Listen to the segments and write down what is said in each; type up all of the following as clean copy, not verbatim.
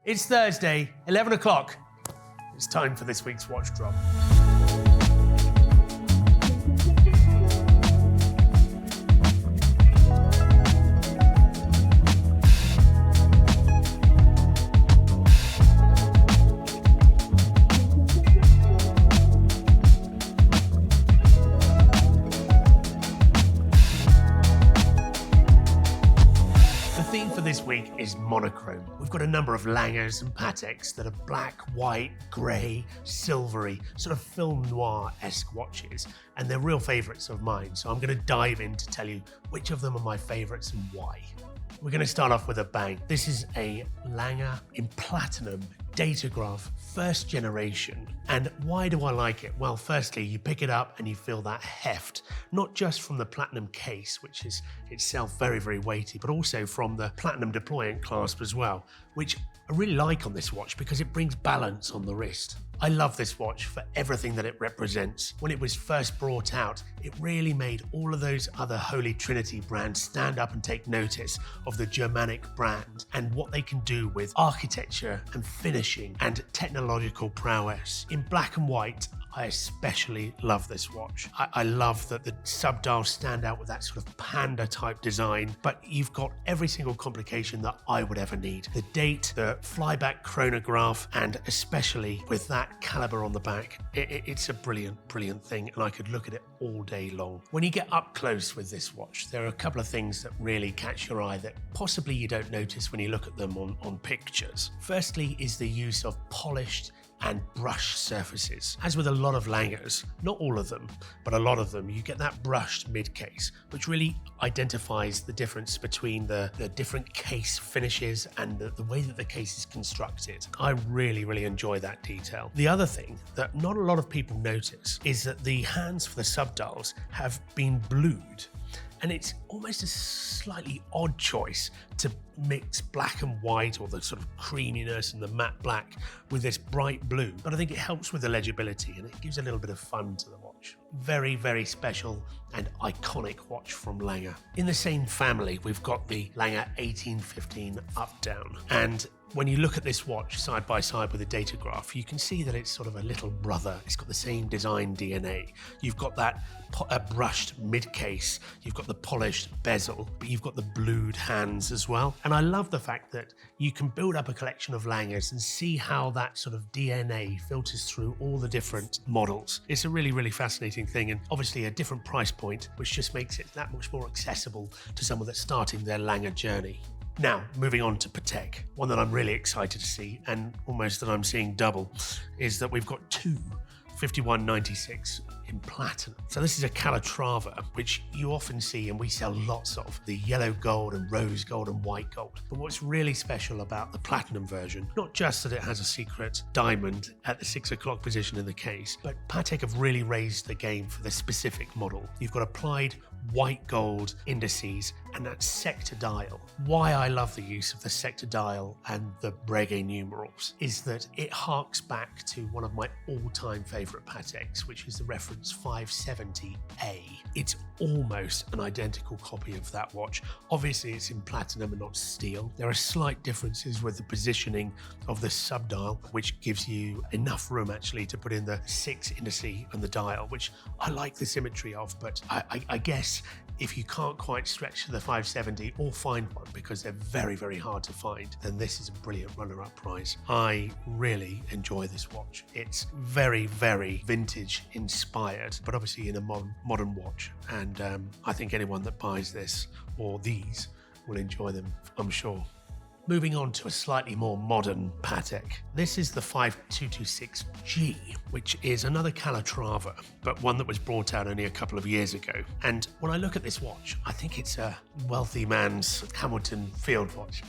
It's Thursday, 11 o'clock. It's time for this week's watch drop. This week is monochrome. We've got a number of Langes and Pateks that are black, white, grey, silvery, sort of film noir-esque watches, and they're real favourites of mine, so I'm going to dive in to tell you which of them are my favourites and why. We're going to start off with a bang. This is a Lange in platinum Datograph, first generation. And why do I like it? Well, firstly, you pick it up and you feel that heft, not just from the platinum case, which is itself very, very weighty, but also from the platinum deployant clasp as well, which I really like on this watch because it brings balance on the wrist. I love this watch for everything that it represents. When it was first brought out, it really made all of those other Holy Trinity brands stand up and take notice of the Germanic brand and what they can do with architecture and finishing and technological prowess. In black and white, I especially love this watch. I love that the subdials stand out with that sort of panda type design, but you've got every single complication that I would ever need. The date, the flyback chronograph, and especially with that caliber on the back, it's a brilliant, brilliant thing, and I could look at it all day long. When you get up close with this watch, there are a couple of things that really catch your eye that possibly you don't notice when you look at them on pictures. Firstly is the use of polished and brush surfaces. As with a lot of Langes, not all of them, but a lot of them, you get that brushed mid-case, which really identifies the difference between the different case finishes and the way that the case is constructed. I really, really enjoy that detail. The other thing that not a lot of people notice is that the hands for the subdials have been blued. And it's almost a slightly odd choice to mix black and white, or the sort of creaminess and the matte black, with this bright blue. But I think it helps with the legibility and it gives a little bit of fun to the watch. Very, very special and iconic watch from Lange. In the same family, we've got the Lange 1815 Up-Down. And when you look at this watch side by side with the Datograph, you can see that it's sort of a little brother. It's got the same design DNA. You've got that brushed mid-case, you've got the polished bezel, but you've got the blued hands as well. And I love the fact that you can build up a collection of Langes and see how that sort of DNA filters through all the different models. It's a really, really fascinating thing, and obviously a different price point, which just makes it that much more accessible to someone that's starting their Lange journey. Now, moving on to Patek, one that I'm really excited to see, and almost that I'm seeing double, is that we've got two 5196 in platinum. So this is a Calatrava, which you often see and we sell lots of, the yellow gold and rose gold and white gold. But what's really special about the platinum version, not just that it has a secret diamond at the 6 o'clock position in the case, but Patek have really raised the game for the specific model. You've got applied white gold indices and that sector dial. Why I love the use of the sector dial and the Breguet numerals is that it harks back to one of my all-time favorite Pateks, which is the reference 570A. It's almost an identical copy of that watch. Obviously it's in platinum and not steel. There are slight differences with the positioning of the subdial, which gives you enough room actually to put in the 6 indice and the dial, which I like the symmetry of, but I guess if you can't quite stretch to the 570 or find one because they're very, very hard to find, then this is a brilliant runner-up prize. I really enjoy this watch. It's very, very vintage inspired, but obviously in a modern watch. And I think anyone that buys this or these will enjoy them, I'm sure. Moving on to a slightly more modern Patek. This is the 5226G, which is another Calatrava, but one that was brought out only a couple of years ago. And when I look at this watch, I think it's a wealthy man's Hamilton field watch.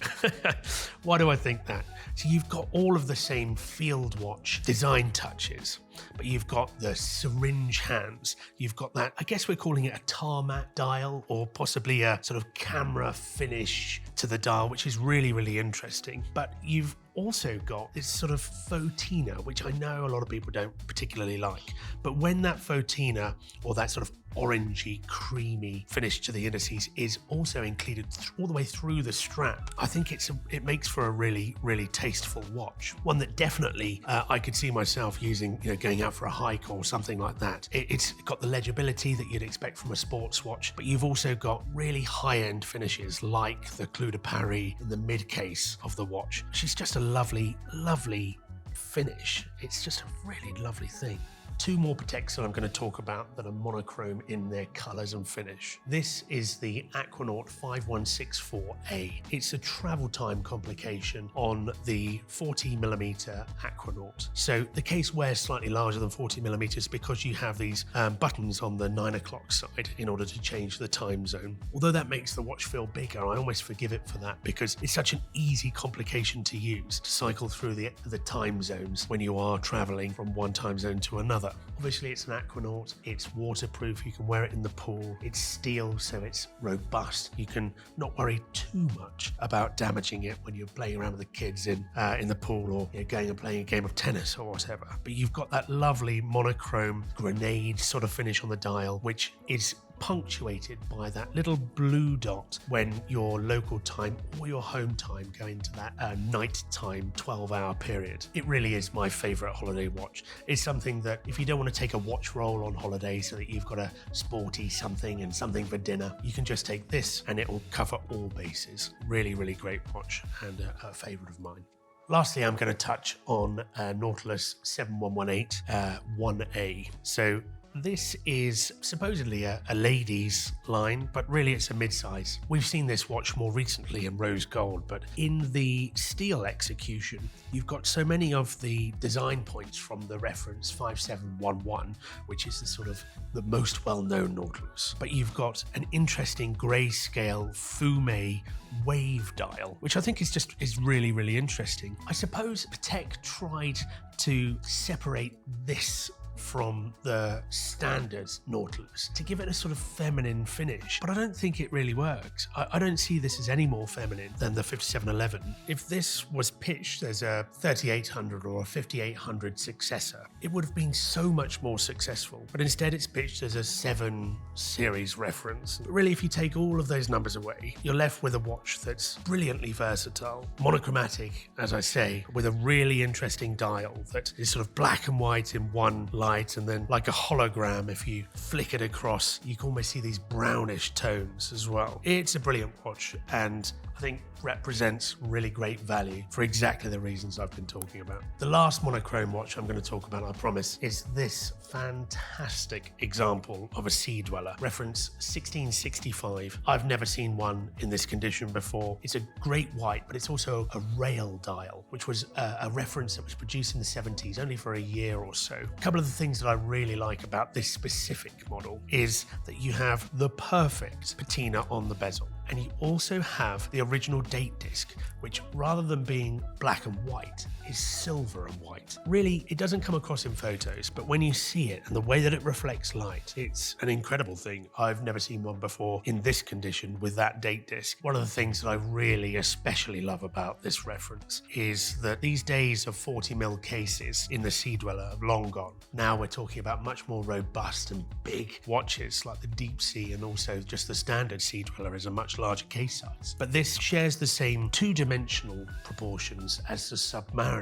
Why do I think that? So you've got all of the same field watch design touches, but you've got the syringe hands. You've got that, I guess we're calling it a tarmac dial, or possibly a sort of camera finish to the dial, which is really, really interesting. But you've also got this sort of fauxtina, which I know a lot of people don't particularly like. But when that fauxtina or that sort of orangey, creamy finish to the indices is also included all the way through the strap. I think it makes for a really, really tasteful watch. One that definitely I could see myself using, going out for a hike or something like that. It's got the legibility that you'd expect from a sports watch, but you've also got really high-end finishes like the Clou de Paris in the mid case of the watch. She's just a lovely, lovely finish. It's just a really lovely thing. Two more Pateks that I'm going to talk about that are monochrome in their colours and finish. This is the Aquanaut 5164A. It's a travel time complication on the 40mm Aquanaut. So the case wears slightly larger than 40mm because you have these buttons on the 9 o'clock side in order to change the time zone. Although that makes the watch feel bigger, I almost forgive it for that because it's such an easy complication to use to cycle through the time zones when you are travelling from one time zone to another. Obviously it's an Aquanaut, it's waterproof, you can wear it in the pool, it's steel so it's robust. You can not worry too much about damaging it when you're playing around with the kids in the pool or going and playing a game of tennis or whatever. But you've got that lovely monochrome grenade sort of finish on the dial, which is punctuated by that little blue dot when your local time or your home time go into that nighttime 12-hour period. It really is my favorite holiday watch. It's something that if you don't want to take a watch roll on holiday so that you've got a sporty something and something for dinner, you can just take this and it will cover all bases. Really, really great watch and a favorite of mine. Lastly, I'm going to touch on Nautilus 7118 1A. So this is supposedly a ladies line, but really it's a mid-size. We've seen this watch more recently in rose gold, but in the steel execution, you've got so many of the design points from the reference 5711, which is the sort of the most well-known Nautilus. But you've got an interesting grayscale fume wave dial, which I think is really, really interesting. I suppose Patek tried to separate this from the standard Nautilus to give it a sort of feminine finish, but I don't think it really works. I don't see this as any more feminine than the 5711. If this was pitched as a 3800 or a 5800 successor, it would have been so much more successful, but instead it's pitched as a 7 series reference. But really, if you take all of those numbers away, you're left with a watch that's brilliantly versatile, monochromatic, as I say, with a really interesting dial that is sort of black and white in one light, and then like a hologram, if you flick it across, you can almost see these brownish tones as well. It's a brilliant watch, and I think represents really great value for exactly the reasons I've been talking about. The last monochrome watch I'm going to talk about, I promise, is this fantastic example of a Sea-Dweller, reference 1665. I've never seen one in this condition before. It's a great white, but it's also a rail dial, which was a reference that was produced in the 70s, only for a year or so. A couple of the things that I really like about this specific model is that you have the perfect patina on the bezel. And you also have the original date disc, which rather than being black and white, is silver and white. Really, it doesn't come across in photos, but when you see it and the way that it reflects light, it's an incredible thing. I've never seen one before in this condition with that date disc. One of the things that I really especially love about this reference is that these days of 40mm cases in the Sea-Dweller have long gone. Now we're talking about much more robust and big watches like the Deep Sea, and also just the standard Sea-Dweller is a much larger case size. But this shares the same two-dimensional proportions as the Submariner,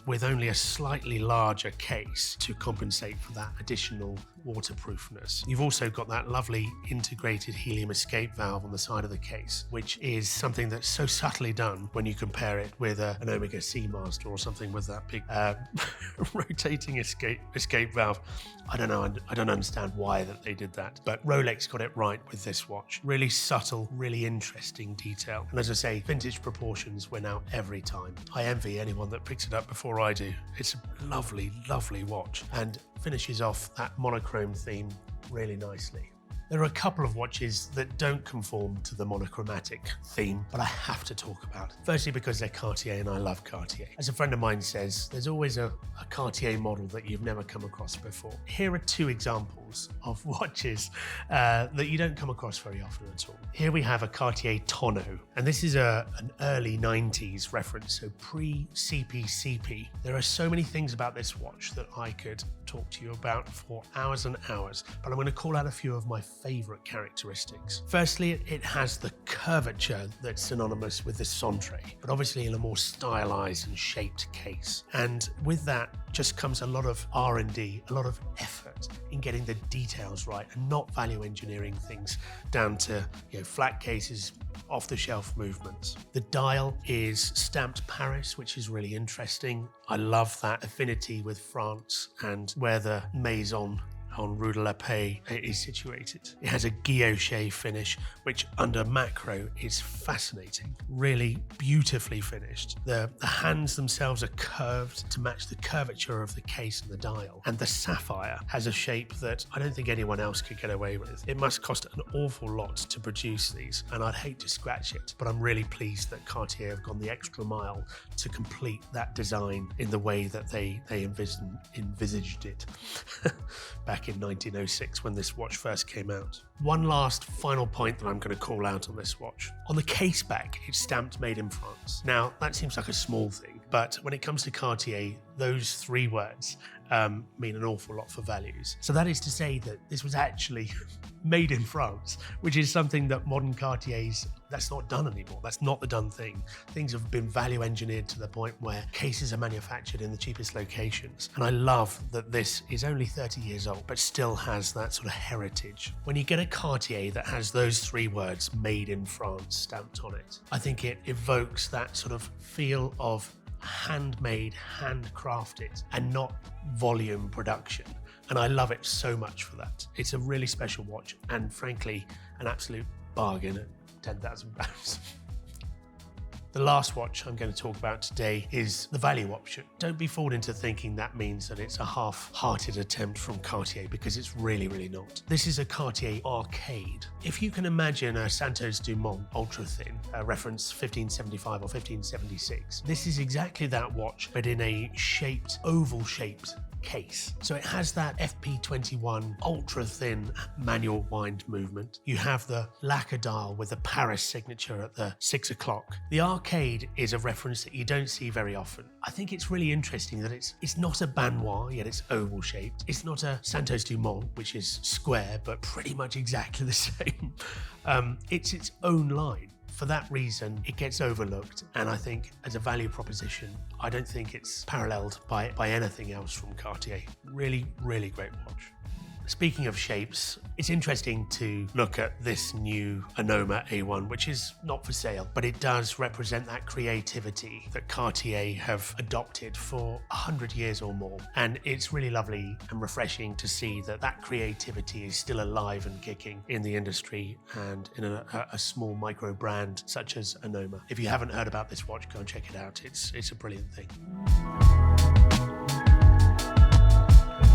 with only a slightly larger case to compensate for that additional waterproofness. You've also got that lovely integrated helium escape valve on the side of the case, which is something that's so subtly done when you compare it with an Omega Seamaster or something with that big rotating escape valve. I don't know. I don't understand why that they did that, but Rolex got it right with this watch. Really subtle, really interesting detail. And as I say, vintage proportions win out every time. I envy anyone that picks it up before I do. It's a lovely, lovely watch and finishes off that monochrome theme really nicely. There are a couple of watches that don't conform to the monochromatic theme, but I have to talk about. Firstly, because they're Cartier and I love Cartier. As a friend of mine says, there's always a Cartier model that you've never come across before. Here are two examples of watches that you don't come across very often at all. Here we have a Cartier Tonneau, and this is an early 90s reference, so pre-CP. There are so many things about this watch that I could talk to you about for hours and hours, but I'm going to call out a few of my favorite characteristics. Firstly, it has the curvature that's synonymous with the Centre, but obviously in a more stylized and shaped case. And with that just comes a lot of R&D, a lot of effort in getting the details right and not value engineering things down to flat cases, off-the-shelf movements. The dial is stamped Paris, which is really interesting. I love that affinity with France and where the Maison on Rue de la Paix is situated. It has a guilloche finish, which under macro is fascinating. Really beautifully finished. The hands themselves are curved to match the curvature of the case and the dial. And the sapphire has a shape that I don't think anyone else could get away with. It must cost an awful lot to produce these, and I'd hate to scratch it, but I'm really pleased that Cartier have gone the extra mile to complete that design in the way that they envisaged it back in 1906 when this watch first came out. One last final point that I'm going to call out on this watch. On the case back, it's stamped made in France. Now, that seems like a small thing, but when it comes to Cartier, those three words mean an awful lot for values. So that is to say that this was actually made in France, which is something that modern Cartiers, that's not done anymore. That's not the done thing. Things have been value engineered to the point where cases are manufactured in the cheapest locations. And I love that this is only 30 years old, but still has that sort of heritage. When you get a Cartier that has those three words, made in France, stamped on it, I think it evokes that sort of feel of handmade, handcrafted, and not volume production. And I love it so much for that. It's a really special watch and frankly, an absolute bargain at £10,000. The last watch I'm going to talk about today is the value option. Don't be fooled into thinking that means that it's a half-hearted attempt from Cartier, because it's really, really not. This is a Cartier Arcade. If you can imagine a Santos Dumont ultra thin, reference 1575 or 1576, this is exactly that watch, but in a oval-shaped case. So it has that FP21 ultra thin manual wind movement. You have the lacquer dial with the Paris signature at the 6 o'clock. The Arcade is a reference that you don't see very often. I think it's really interesting that it's not a Banois, yet it's oval shaped. It's not a Santos Dumont, which is square, but pretty much exactly the same. It's its own line. For that reason, it gets overlooked, and I think as a value proposition, I don't think it's paralleled by anything else from Cartier. Really, really great watch. Speaking of shapes, it's interesting to look at this new Anoma A1, which is not for sale, but it does represent that creativity that Cartier have adopted for 100 years or more. And it's really lovely and refreshing to see that that creativity is still alive and kicking in the industry and in a small micro brand such as Anoma. If you haven't heard about this watch, go and check it out. It's a brilliant thing.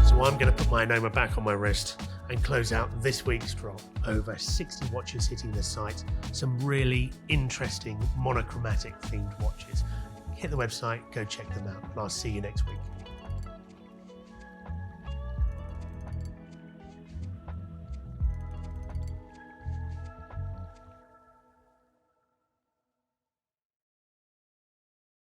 So I'm going to put my Anoma back on my wrist and close out this week's drop. Over 60 watches hitting the site, some really interesting monochromatic themed watches. Hit the website, go check them out, and I'll see you next week.